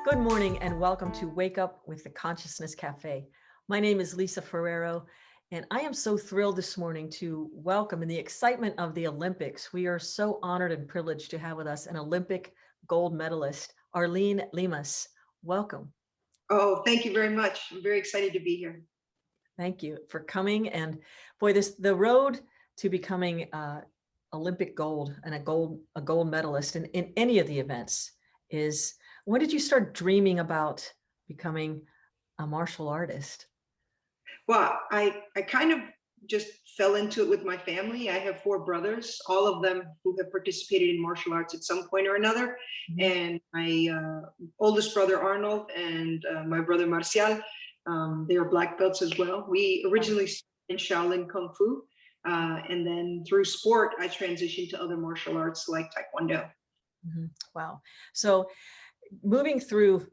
Good morning and welcome to Wake Up with the Consciousness Café. My name is Lisa Ferraro, and I am so thrilled this morning to welcome in the excitement of the Olympics. We are so honored and privileged to have with us an Olympic gold medalist, Arlene Limas. Welcome. Oh, thank you very much. I'm very excited to be here. Thank you for coming. And boy, the road to becoming Olympic gold and a gold medalist in any of the events is, when did you start dreaming about becoming a martial artist? Well, I kind of just fell into it with my family. I have four brothers, all of them who have participated in martial arts at some point or another. Mhm. And my oldest brother, Arnold, and my brother, Marcial, they are black belts as well. We originally started in Shaolin Kung Fu. And then through sport, I transitioned to other martial arts like Taekwondo. Mhm. Wow. So moving through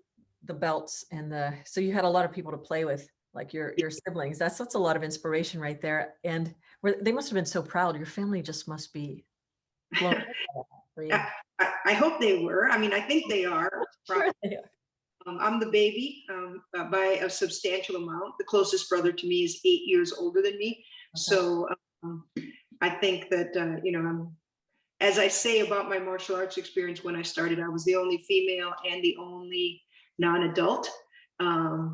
the belts so you had a lot of people to play with, like your siblings. That's a lot of inspiration right there. And they must have been so proud. Your family just must be blown away by that for you. I hope they were. I mean, I think they are. Sure they are. I'm the baby by a substantial amount. The closest brother to me is 8 years older than me. Okay. So I think that, as I say about my martial arts experience, when I started, I was the only female and the only non-adult.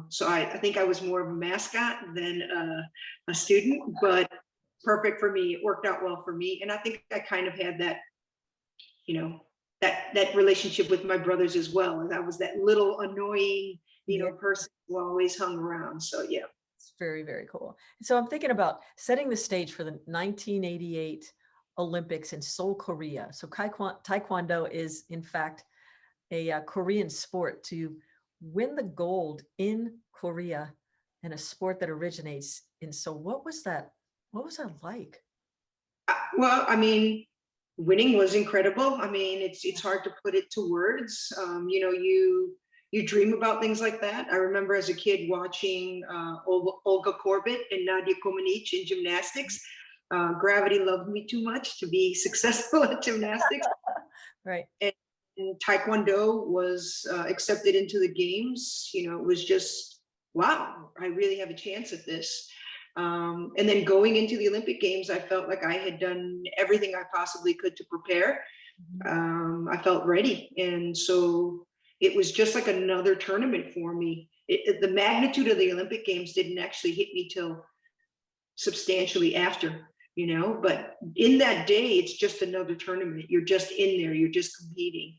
So I think I was more of a mascot than a student, but perfect for me. It worked out well for me. And I think I kind of had that, that relationship with my brothers as well. And I was that little annoying, Yeah. person who always hung around. So yeah. It's very, very cool. So I'm thinking about setting the stage for the 1988 Olympics in Seoul, Korea. So Taekwondo is, in fact, a Korean sport. To win the gold in Korea in a sport that originates in Seoul, what was that like? Well, I mean, winning was incredible. I mean, it's hard to put it to words. You dream about things like that. I remember as a kid watching Olga Korbut and Nadia Comaneci in gymnastics. Gravity loved me too much to be successful at gymnastics. Right. And Taekwondo was accepted into the games. It was just, wow, I really have a chance at this. And then going into the Olympic Games, I felt like I had done everything I possibly could to prepare. I felt ready. And so it was just like another tournament for me. The magnitude of the Olympic Games didn't actually hit me till substantially after, but in that day, it's just another tournament. You're just in there, you're just competing.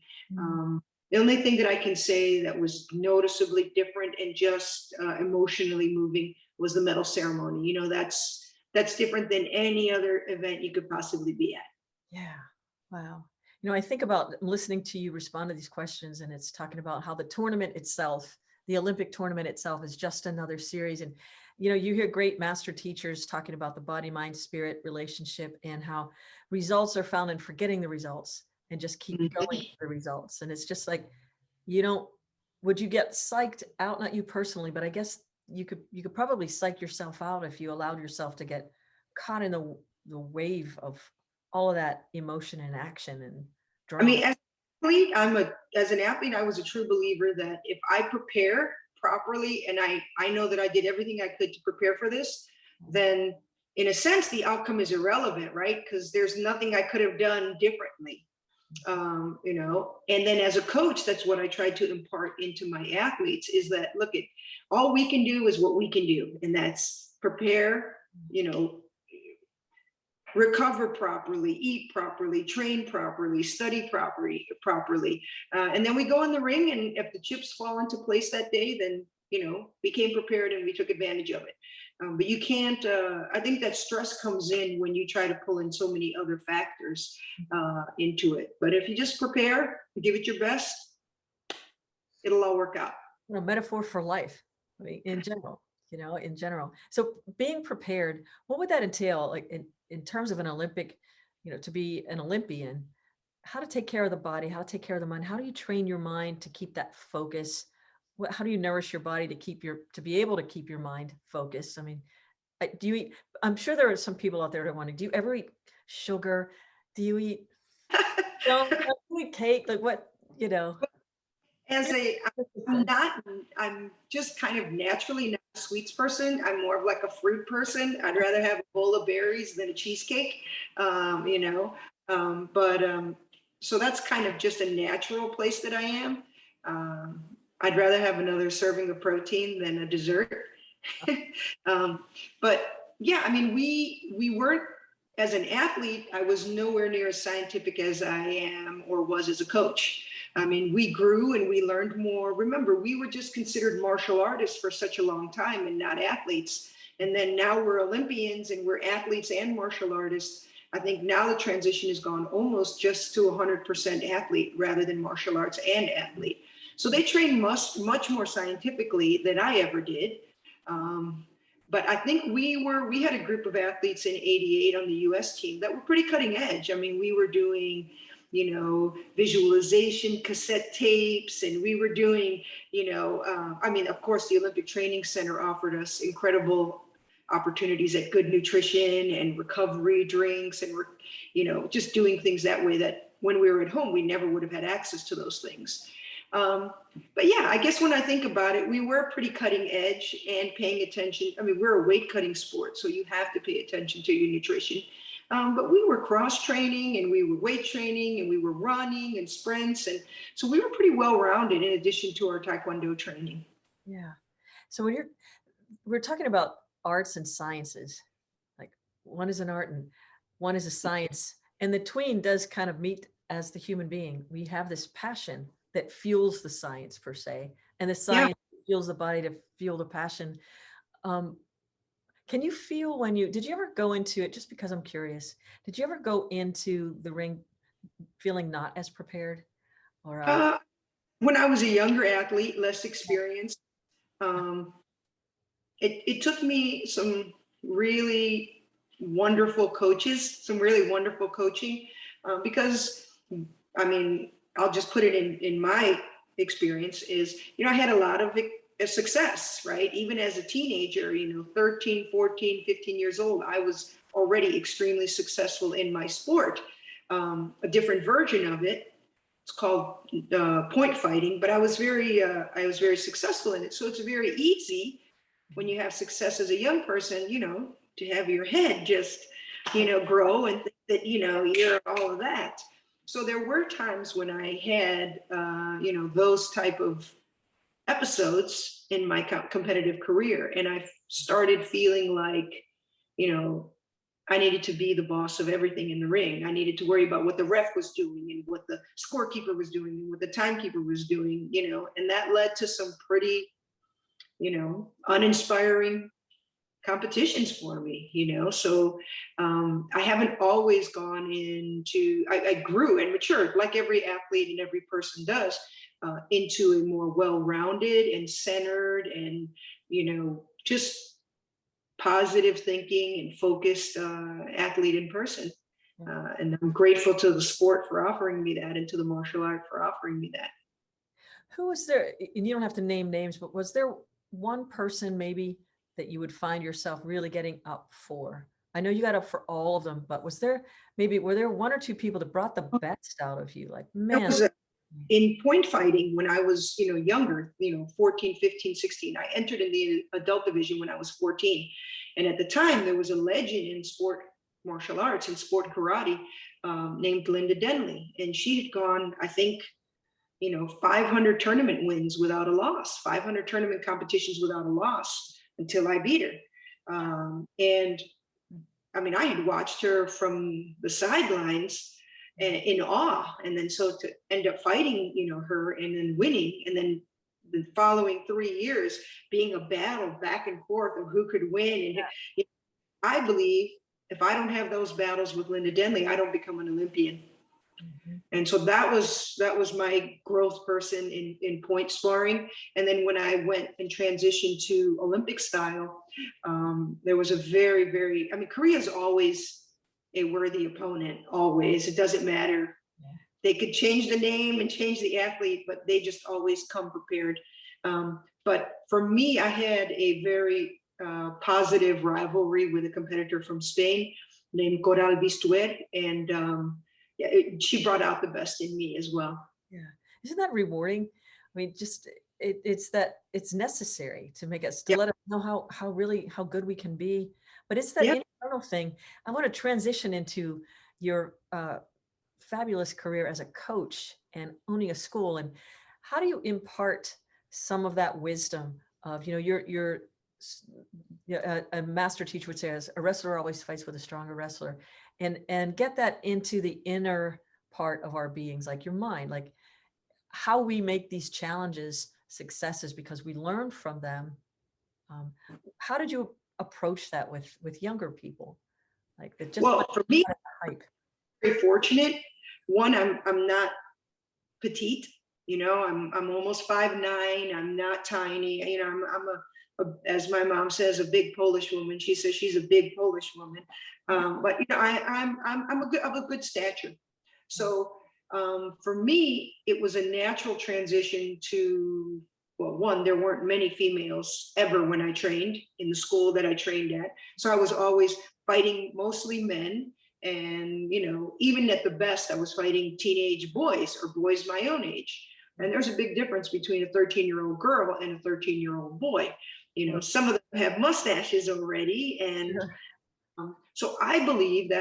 The only thing that I can say that was noticeably different and just emotionally moving was the medal ceremony. That's different than any other event you could possibly be at. Yeah. Wow. I think about listening to you respond to these questions, and it's talking about how the tournament itself, the Olympic tournament itself, is just another series. And, you hear great master teachers talking about the body, mind, spirit relationship and how results are found in forgetting the results and just keep going for the results. And it's just like, would you get psyched out? Not you personally, but I guess you could probably psych yourself out if you allowed yourself to get caught in the wave of all of that emotion and action and drama. I mean, as an athlete, I was a true believer that if I prepare properly and I know that I did everything I could to prepare for this, then in a sense the outcome is irrelevant, right? Because there's nothing I could have done differently. And then as a coach, that's what I try to impart into my athletes is that, look, all we can do is what we can do, and that's prepare, recover properly, eat properly, train properly, study properly. And then we go in the ring, and if the chips fall into place that day, then, we came prepared and we took advantage of it. But you can't, I think that stress comes in when you try to pull in so many other factors into it. But if you just prepare, give it your best, it'll all work out. Metaphor for life, I mean, in general. So being prepared, what would that entail? Like in terms of an Olympic, to be an Olympian, how to take care of the body, how to take care of the mind, how do you train your mind to keep that focus? How do you nourish your body to be able to keep your mind focused? I mean, do you eat? I'm sure there are some people out there that want do you ever eat sugar? Do you eat? Do you eat cake? Like what? As a I'm just kind of naturally not a sweets person. I'm more of like a fruit person. I'd rather have a bowl of berries than a cheesecake, you know. But so that's kind of just a natural place that I am. Um, I'd rather have another serving of protein than a dessert. um, but yeah, I mean, we weren't, as an athlete, I was nowhere near as scientific as I am or was as a coach. I mean, we grew and we learned more. Remember, we were just considered martial artists for such a long time and not athletes. And then now we're Olympians and we're athletes and martial artists. I think now the transition has gone almost just to 100% athlete rather than martial arts and athlete. So they train much more scientifically than I ever did. But I think we had a group of athletes in '88 on the US team that were pretty cutting edge. I mean, we were doing, you know, visualization cassette tapes, and we were doing, you know, I mean, of course, the Olympic Training Center offered us incredible opportunities at good nutrition and recovery drinks, and we're, you know, just doing things that way that when we were at home, we never would have had access to those things. But yeah, I guess when I think about it, we were pretty cutting edge and paying attention. I mean, we're a weight cutting sport, so you have to pay attention to your nutrition. But we were cross training and we were weight training and we were running and sprints. And so we were pretty well rounded in addition to our Taekwondo training. Yeah. So when we're talking about arts and sciences, like one is an art and one is a science, and the tween does kind of meet as the human being. We have this passion that fuels the science per se, and the science fuels the body to fuel the passion. Can you feel did you ever go into it, just because I'm curious, did you ever go into the ring feeling not as prepared? Or when I was a younger athlete, less experienced, it took me some really wonderful coaches, some really wonderful coaching, because I mean, I'll just put it in my experience is, you know, I had a lot of success, right? Even as a teenager, you know, 13, 14, 15 years old, I was already extremely successful in my sport. A different version of it, it's called point fighting, but I was very successful in it. So it's very easy when you have success as a young person, you know, to have your head just, you know, grow and think that, you know, you're all of that. So there were times when I had, you know, those type of episodes in my competitive career. And I started feeling like, you know, I needed to be the boss of everything in the ring. I needed to worry about what the ref was doing and what the scorekeeper was doing and what the timekeeper was doing, you know, and that led to some pretty, you know, uninspiring competitions for me, you know. So I haven't always gone into, I grew and matured like every athlete and every person does, into a more well-rounded and centered and, you know, just positive thinking and focused athlete in person. And I'm grateful to the sport for offering me that, and to the martial art for offering me that. who was there, and you don't have to name names, but was there one person maybe that you would find yourself really getting up for? I know you got up for all of them, but were there one or two people that brought the best out of you? Like, man. In point fighting, when I was, you know, younger, you know, 14, 15, 16, I entered in the adult division when I was 14. And at the time, there was a legend in sport martial arts and sport karate named Linda Denley. And she had gone, I think, you know, 500 tournament wins without a loss, 500 tournament competitions without a loss until I beat her. And I mean, I had watched her from the sidelines in awe, and then so to end up fighting, you know, her and then winning, and then the following 3 years being a battle back and forth of who could win. And you know, I believe if I don't have those battles with Linda Denley, I don't become an Olympian. And so that was my growth person in point sparring. And then when I went and transitioned to Olympic style, there was a very, I mean, Korea is always a worthy opponent, always. It doesn't matter. They could change the name and change the athlete, but they just always come prepared. But for me, I had a very positive rivalry with a competitor from Spain named Coral Bistuer, and she brought out the best in me as well. Yeah, isn't that rewarding? I mean, just it's that it's necessary to make us, to Yep. let us know how good we can be. But it's that Yep. internal thing. I want to transition into your fabulous career as a coach and owning a school. And how do you impart some of that wisdom of, a master teacher would say, as a wrestler always fights with a stronger wrestler, and get that into the inner part of our beings, like your mind, like how we make these challenges successes because we learn from them. How did you approach that with younger people? Like that just Well, for me, hype. very fortunate. One, I'm not petite. I'm almost 5'9". I'm not tiny. As my mom says, a big Polish woman. She says she's a big Polish woman. But I'm of a good stature. So for me, it was a natural transition to, well, one, there weren't many females ever when I trained in the school that I trained at. So I was always fighting mostly men. And, even at the best, I was fighting teenage boys or boys my own age. And there's a big difference between a 13-year-old girl and a 13-year-old boy. Some of them have mustaches already. And so I believe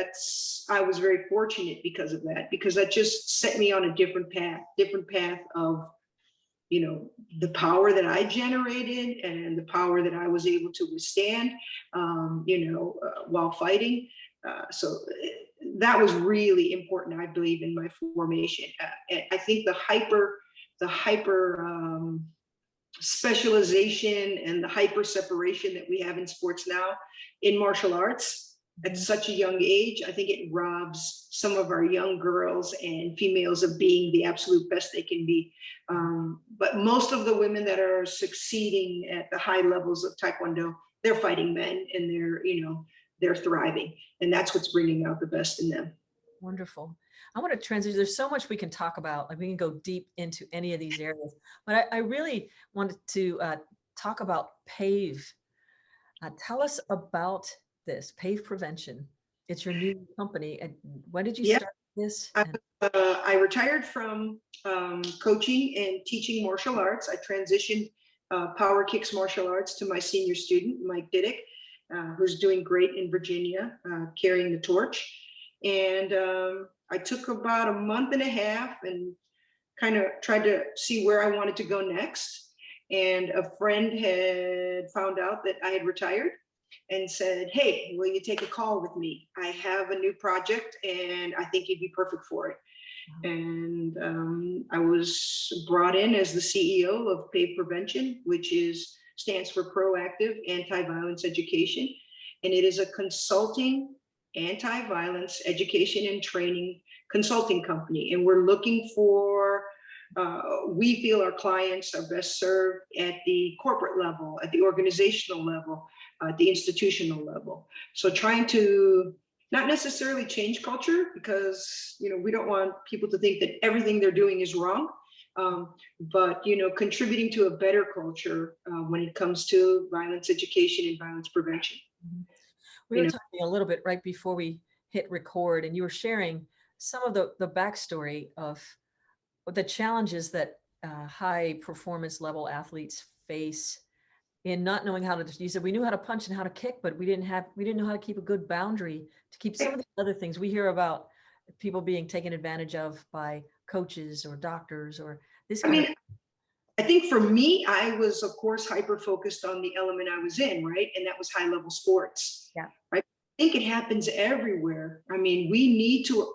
I was very fortunate because of that, because that just set me on a different path of, the power that I generated and the power that I was able to withstand, while fighting. So that was really important, I believe, in my formation. I think the hyper specialization and the hyper separation that we have in sports now in martial arts at such a young age, I think it robs some of our young girls and females of being the absolute best they can be. But most of the women that are succeeding at the high levels of Taekwondo, they're fighting men, and they're thriving, and that's what's bringing out the best in them. Wonderful. I want to transition. There's so much we can talk about. Like we can go deep into any of these areas, but I really wanted to talk about PAVE. Tell us about this, PAVE Prevention. It's your new company. And when did you start this? I retired from coaching and teaching martial arts. I transitioned Power Kicks martial arts to my senior student, Mike Diddick, who's doing great in Virginia, carrying the torch. And I took about a month and a half and kind of tried to see where I wanted to go next. And a friend had found out that I had retired and said, "Hey, will you take a call with me? I have a new project and I think you'd be perfect for it." And I was brought in as the CEO of PAVE Prevention, which stands for Proactive Anti-Violence Education. And it is a consulting anti-violence education and training consulting company. And we're looking for, we feel our clients are best served at the corporate level, at the organizational level, at the institutional level. So trying to not necessarily change culture, because we don't want people to think that everything they're doing is wrong, but contributing to a better culture when it comes to violence education and violence prevention. We were talking a little bit right before we hit record, and you were sharing some of the backstory of the challenges that high performance level athletes face in not knowing how to. You said we knew how to punch and how to kick, but we didn't know how to keep a good boundary to keep some of the other things. We hear about people being taken advantage of by coaches or doctors or this kind of. I think for me, I was, of course, hyper focused on the element I was in, right? And that was high level sports. Yeah. Right. I think it happens everywhere. I mean, we need to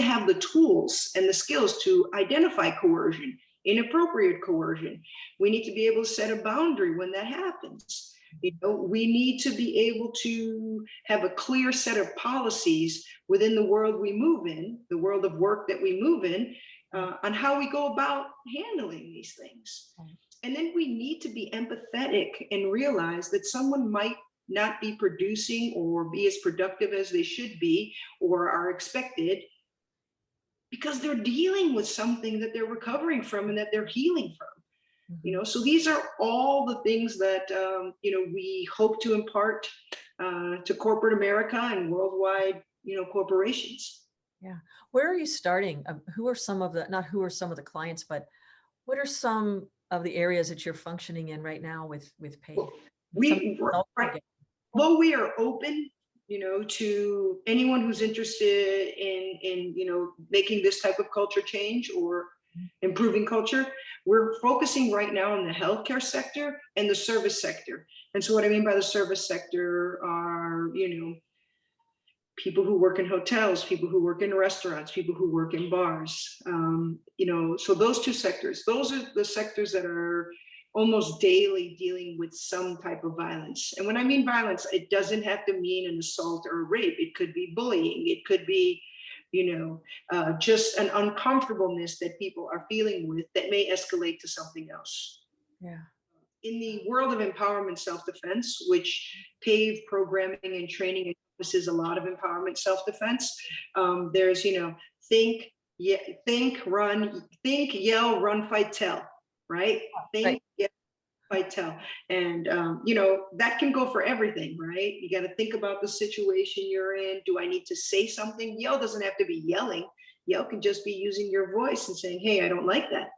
have the tools and the skills to identify coercion, inappropriate coercion. We need to be able to set a boundary when that happens. We need to be able to have a clear set of policies within the world we move in, the world of work that we move in, on how we go about handling these things. And then we need to be empathetic and realize that someone might not be producing or be as productive as they should be or are expected, because they're dealing with something that they're recovering from and that they're healing from. So these are all the things that we hope to impart to corporate America and worldwide corporations. Yeah. Where are you starting? Who are some of the clients, but What are some of the areas that you're functioning in right now with PAVE? Well, Something we else right, again. although we are open, to anyone who's interested in making this type of culture change or improving culture, we're focusing right now on the healthcare sector and the service sector. And so what I mean by the service sector are, people who work in hotels, people who work in restaurants, people who work in bars. So those two sectors, those are the sectors that are almost daily dealing with some type of violence. And when I mean violence, it doesn't have to mean an assault or a rape. It could be bullying. It could be, just an uncomfortableness that people are feeling with that may escalate to something else. Yeah. In the world of empowerment self-defense, which PAVE programming and training encompasses a lot of empowerment self-defense, there's, think, yeah, think, yell, run, fight, tell, right? Think, Right. yell, fight, tell. And, that can go for everything, right? You got to think about the situation you're in. Do I need to say something? Yell doesn't have to be yelling. Yell can just be using your voice and saying, hey, I don't like that.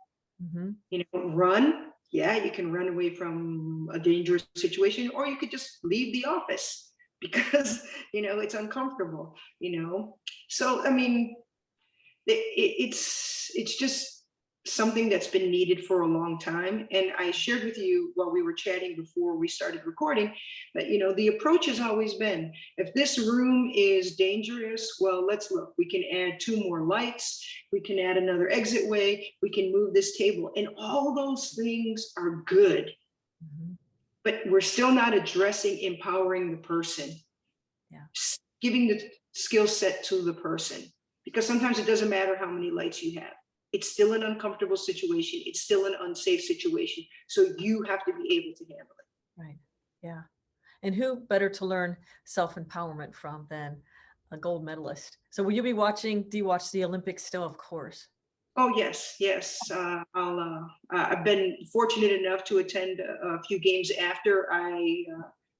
Mm-hmm. Run. Yeah, you can run away from a dangerous situation, or you could just leave the office because it's uncomfortable. So I mean, it's just something that's been needed for a long time. And I shared with you while we were chatting before we started recording that the approach has always been, if this room is dangerous, well, let's look. We can add 2 more lights, we can add another exit way, we can move this table, and all those things are good. Mm-hmm. But we're still not addressing empowering the person. Yeah. Giving the skill set to the person, because sometimes it doesn't matter how many lights you have. It's still an uncomfortable situation. It's still an unsafe situation. So you have to be able to handle it. Right. Yeah. And who better to learn self-empowerment from than a gold medalist? So will you be watching, do you watch the Olympics still? Of course. Oh yes, yes. I've been fortunate enough to attend a few games after I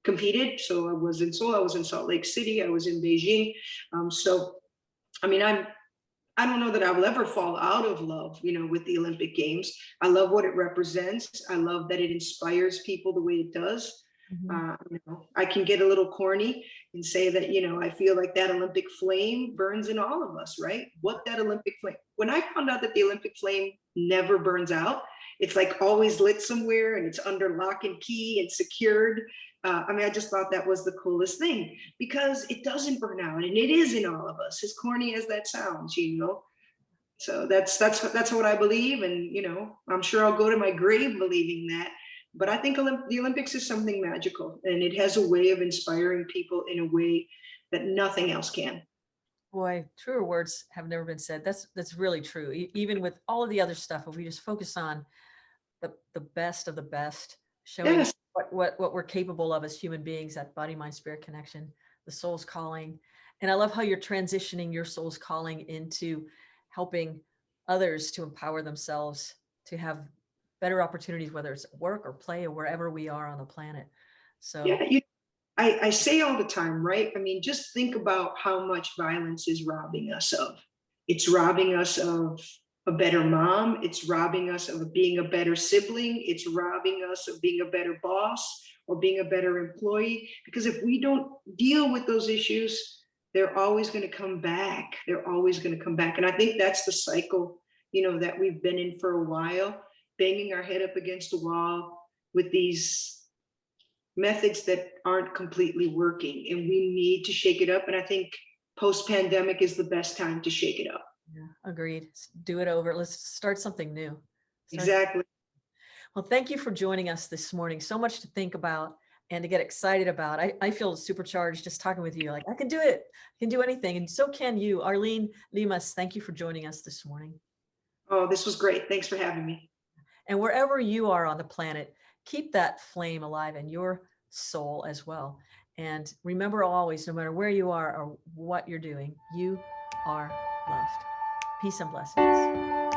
competed. So I was in Seoul, I was in Salt Lake City, I was in Beijing. So I mean, I don't know that I will ever fall out of love, with the Olympic Games. I love what it represents. I love that it inspires people the way it does. Mm-hmm. I can get a little corny and say that, I feel like that Olympic flame burns in all of us, right? What that Olympic flame, when I found out that the Olympic flame never burns out, it's like always lit somewhere and it's under lock and key and secured. I just thought that was the coolest thing because it doesn't burn out and it is in all of us, as corny as that sounds, So that's what I believe, and I'm sure I'll go to my grave believing that. But I think the Olympics is something magical, and it has a way of inspiring people in a way that nothing else can. Boy, truer words have never been said. That's really true. Even with all of the other stuff, if we just focus on the best of the best, showing Yes. what we're capable of as human beings, that body, mind, spirit connection, the soul's calling. And I love how you're transitioning your soul's calling into helping others to empower themselves to have better opportunities, whether it's work or play or wherever we are on the planet. So Yeah, I say all the time, right? I mean, just think about how much violence is robbing us of. It's robbing us of a better mom. It's robbing us of being a better sibling. It's robbing us of being a better boss or being a better employee. Because if we don't deal with those issues, they're always going to come back. They're always going to come back. And I think that's the cycle, that we've been in for a while, banging our head up against the wall with these methods that aren't completely working, and we need to shake it up. And I think post-pandemic is the best time to shake it up. yeah, agreed. Do it over. Let's start something new. Exactly. Well, thank you for joining us this morning. So much to think about and to get excited about. I feel supercharged just talking with you. Like, I can do it. I can do anything. And so can you. Arlene Limas, thank you for joining us this morning. Oh, this was great. Thanks for having me. And wherever you are on the planet, keep that flame alive in your soul as well. And remember always, no matter where you are or what you're doing, you are loved. Peace and blessings.